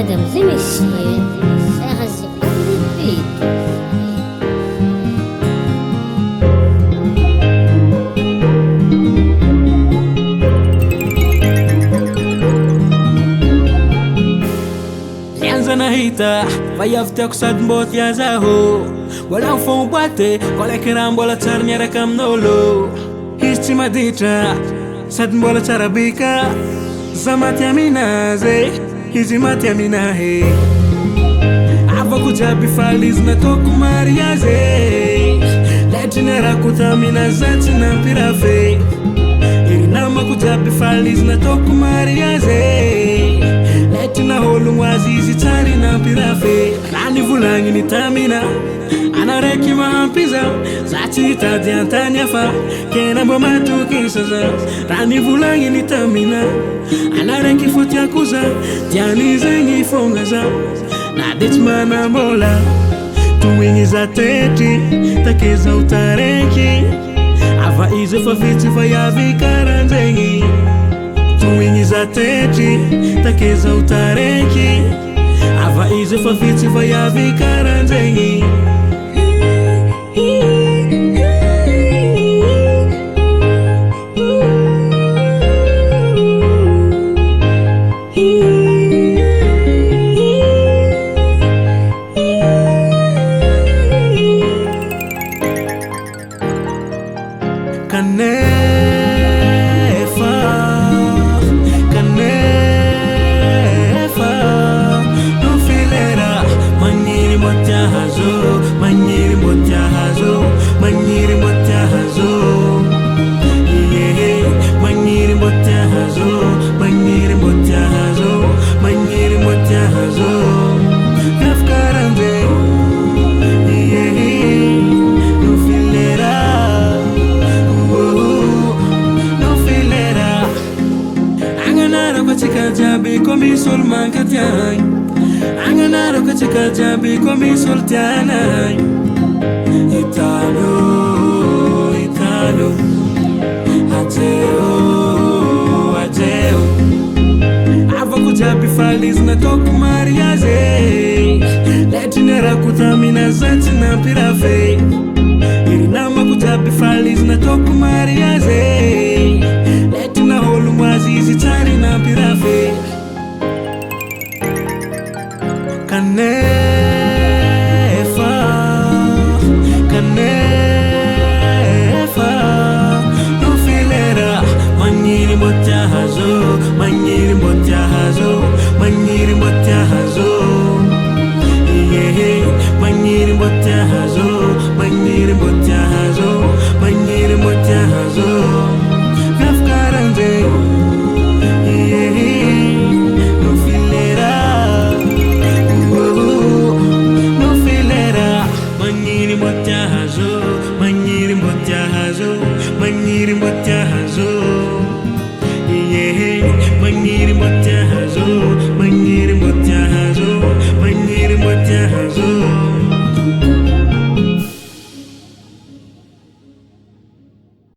Mesdames et messieurs, RZ Beat. Nahita vayavtiako sady mbô tia zaho mbola mifomboate kolaiky raha mbola tsara miaraka amin'olo izy tsy maditra sady mbola tsara bika za maty aminazy izy maty aminahy avako jiaby faly izy nataoko mariazy letry niarako tamina za tsy nampirave iry namako jiaby faly izy nataoko mariazy letry nahologno azy izy tsary nampirave raha nivolagniny tamina ana raiky mahampy zaho za tsy hitady antany hafa kena mbo matokisa zaho raha nivolagniny tamina ana raiky fo tiako zaho diany zegny fonga zaho na de tsy manambola toigny za tetry take zaho taraiky ava izy efa vitsy fa iavy karanjegny toigny za tetry take zaho taraiky ava izy efa vitsy fa iavy karanjegny Komisol mankatiay anganaro kachika jabi komisol tianay Italo Italo Ateo Ateo avako jabi falis nataoko mariazy letry niarako tamina za tsy nampirave iry namako jabi falis nataoko mariazy letry nahologno azy izy tsary nampirave Kanefa, Kanefa, no filera, manyiri motiahazo, manyiri motiahazo, manyiri motiahazo, yeah, manyiri motiahazo, manyiri motiahazo, manyiri motiahazo, gafkaranje, yeah. Manyiri motiahazo